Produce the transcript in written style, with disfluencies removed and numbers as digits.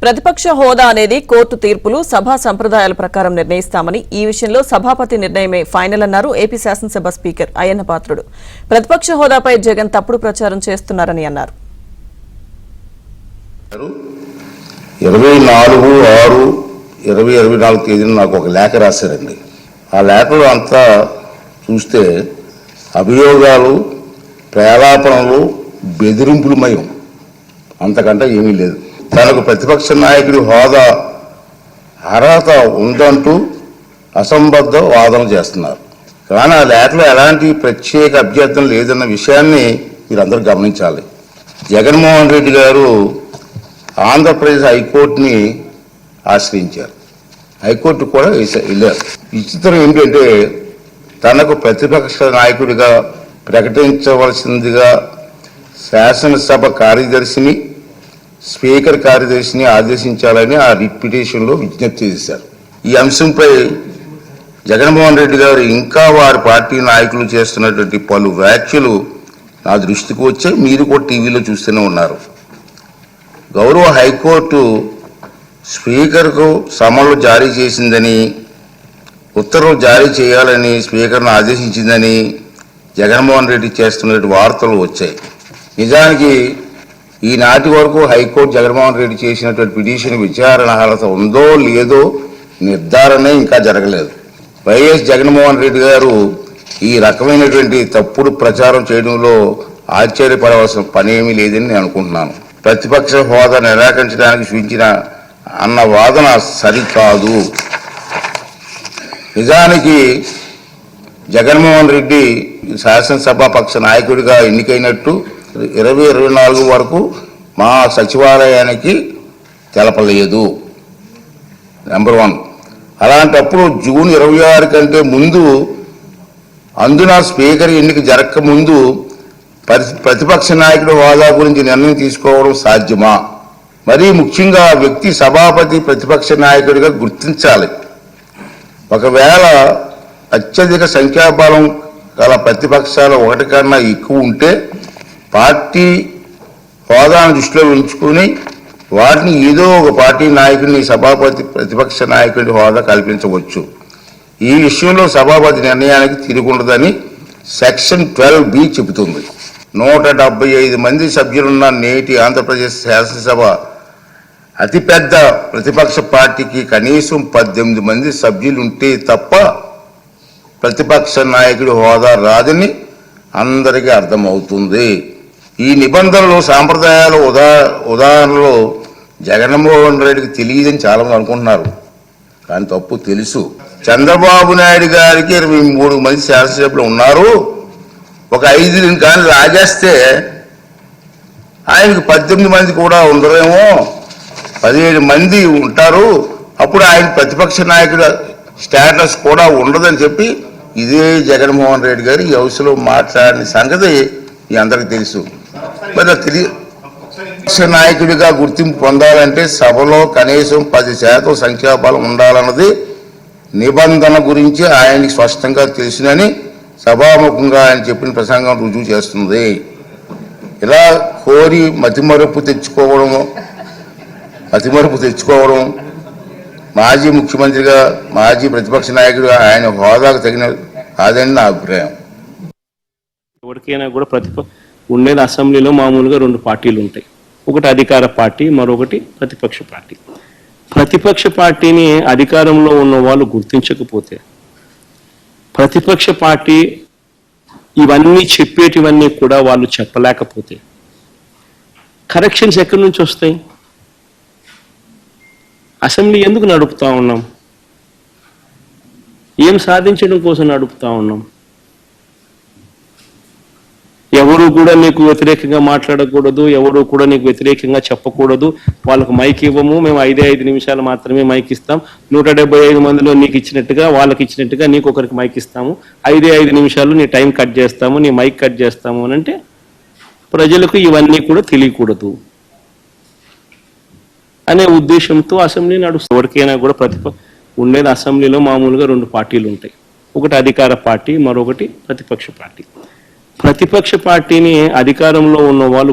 ప్రతిపక్ష హోదా అనేది కోర్టు తీర్పులు సభా సంప్రదాయాల ప్రకారం నిర్ణయిస్తామని ఈ విషయంలో సభాపతి నిర్ణయమే ఫైనల్ అన్నారు ఏపీ శాసనసభ స్పీకర్ అయ్యన్న పాత్రుడు. ప్రతిపక్ష హోదాపై జగన్ తప్పుడు ప్రచారం చేస్తున్నారని అన్నారు. 24/6/2024 తేదీన నాకు ఒక లేఖ రాశారండి. ఆ లేఖలో అంతా చూస్తే అభియోగాలు, ప్రేలాపనలు, బెదిరింపులమయం, అంతకంటే ఏమీ లేదు. తనకు ప్రతిపక్ష నాయకుడి హోదా అర్హత ఉందంటూ అసంబద్ధ వాదన చేస్తున్నారు. కానీ ఆ లేఖలో ఎలాంటి ప్రత్యేక అభ్యర్థన లేదన్న విషయాన్ని మీరందరూ గమనించాలి. జగన్మోహన్ రెడ్డి గారు ఆంధ్రప్రదేశ్ హైకోర్టుని ఆశ్రయించారు. హైకోర్టు కూడా వెళ్ళారు. విచిత్రం ఏంటంటే తనకు ప్రతిపక్ష నాయకుడిగా ప్రకటించవలసిందిగా శాసనసభ కార్యదర్శిని, స్పీకర్ కార్యదర్శిని ఆదేశించాలని ఆ రిట్ పిటిషన్లో విజ్ఞప్తి చేశారు. ఈ అంశంపై జగన్మోహన్ రెడ్డి గారు ఇంకా వారి పార్టీ నాయకులు చేస్తున్నటువంటి పలు వ్యాఖ్యలు నా దృష్టికి వచ్చాయి. మీరు కూడా టీవీలో చూస్తూనే ఉన్నారు. గౌరవ హైకోర్టు స్పీకర్కు సమన్లు జారీ చేసిందని, ఉత్తర్వులు జారీ చేయాలని స్పీకర్ను ఆదేశించిందని జగన్మోహన్ రెడ్డి చేస్తున్న వార్తలు వచ్చాయి. నిజానికి ఈనాటి వరకు హైకోర్టు జగన్మోహన్ రెడ్డి చేసినటువంటి పిటిషన్ విచారణ అర్హత ఉందో లేదో నిర్ధారణ ఇంకా జరగలేదు. వైఎస్ జగన్మోహన్ రెడ్డి గారు ఈ రకమైనటువంటి తప్పుడు ప్రచారం చేయడంలో ఆశ్చర్యపడవలసిన పనేమీ లేదని నేను అనుకుంటున్నాను. ప్రతిపక్ష హోదా నిరాకరించడానికి సూచించిన అన్న వాదన సరికాదు. నిజానికి జగన్మోహన్ రెడ్డి శాసనసభాపక్ష నాయకుడిగా ఎన్నికైనట్టు 2024 వరకు మా సచివాలయానికి తెలపలేదు. నెంబర్ 1. అలాంటప్పుడు జూన్ 26 కంటే ముందు, అందున స్పీకర్ ఎన్నిక జరగక ముందు ప్రతిపక్ష నాయకుడి హోదా గురించి నిర్ణయం తీసుకోవడం సాధ్యమా? మరీ ముఖ్యంగా వ్యక్తి సభాపతి ప్రతిపక్ష నాయకుడిగా గుర్తించాలి. ఒకవేళ అత్యధిక సంఖ్యాబలం గల ప్రతిపక్షాలు ఒకటి కన్నా ఎక్కువ ఉంటే పార్టీ హోదాను దృష్టిలో ఉంచుకుని వాటిని ఏదో ఒక పార్టీ నాయకుడిని సభాపతి ప్రతిపక్ష నాయకుడి హోదా కల్పించవచ్చు. ఈ విషయంలో సభాపతి నిర్ణయానికి తిరుగుండదని సెక్షన్ 12B చెబుతుంది. 175 మంది సభ్యులున్న నేటి ఆంధ్రప్రదేశ్ శాసనసభ అతిపెద్ద ప్రతిపక్ష పార్టీకి కనీసం 18 మంది సభ్యులుంటే తప్ప ప్రతిపక్ష నాయకుడి హోదా రాదని అందరికీ అర్థమవుతుంది. ఈ నిబంధనలు, సాంప్రదాయాలు ఉదాహరణలో జగన్మోహన్ రెడ్డికి తెలియదని చాలా మంది అనుకుంటున్నారు. కానీ తప్పు తెలుసు. చంద్రబాబు నాయుడు గారికి 23 మంది శాసనసభ్యులు ఉన్నారు. ఒక 5 కానీ రాజేస్తే ఆయనకు 18 మంది కూడా ఉండరేమో, 17 మంది ఉంటారు. అప్పుడు ఆయన ప్రతిపక్ష నాయకుడు స్టేటస్ కూడా ఉండదని చెప్పి ఇదే జగన్మోహన్ రెడ్డి గారు ఈ హౌస్లో మాట్లాడిన సంగతి మీ అందరికీ తెలుసు. మరి ప్రతిపక్ష నాయకుడిగా గుర్తింపు పొందాలంటే సభలో కనీసం 10% సంఖ్యాబలం ఉండాలన్నది నిబంధన గురించి ఆయనకి స్పష్టంగా తెలుసునని సభాముఖంగా ఆయన చెప్పిన ప్రసంగం రుజువు చేస్తుంది. ఇలా కోరి మతిమరుపు తెచ్చుకోవడం మాజీ ముఖ్యమంత్రిగా, మాజీ ప్రతిపక్ష నాయకుడిగా ఆయన హోదాకు తగిన కాదని నా అభిప్రాయం. ఎవరికైనా కూడా ఉండేది అసెంబ్లీలో మామూలుగా 2 పార్టీలు ఉంటాయి. ఒకటి అధికార పార్టీ, మరొకటి ప్రతిపక్ష పార్టీ. ప్రతిపక్ష పార్టీని అధికారంలో ఉన్న వాళ్ళు గుర్తించకపోతే, ప్రతిపక్ష పార్టీ ఇవన్నీ చెప్పేటివన్నీ కూడా వాళ్ళు చెప్పలేకపోతే కరెక్షన్స్ ఎక్కడి నుంచి వస్తాయి? అసెంబ్లీ ఎందుకు నడుపుతా ఉన్నాం? ఏం సాధించడం కోసం నడుపుతా ఉన్నాం? ఎవరు కూడా నీకు వ్యతిరేకంగా మాట్లాడకూడదు, ఎవరు కూడా నీకు వ్యతిరేకంగా చెప్పకూడదు. వాళ్ళకు మైక్ ఇవ్వము, మేము 5 నిమిషాలు మాత్రమే మైక్ ఇస్తాం. 175 మందిలో నీకు ఇచ్చినట్టుగా వాళ్ళకి ఇచ్చినట్టుగా నీకు ఒకరికి మైక్ ఇస్తాము. 5 నిమిషాలు నీ టైం కట్ చేస్తాము, నీ మైక్ కట్ చేస్తాము అని అంటే ప్రజలకు ఇవన్నీ కూడా తెలియకూడదు అనే ఉద్దేశంతో అసెంబ్లీ నడుస్తుంది. ఎవరికైనా కూడా ఉండేది అసెంబ్లీలో మామూలుగా 2 పార్టీలు ఉంటాయి. ఒకటి అధికార పార్టీ, మరొకటి ప్రతిపక్ష పార్టీ. ప్రతిపక్ష పార్టీని అధికారంలో ఉన్న వాళ్ళు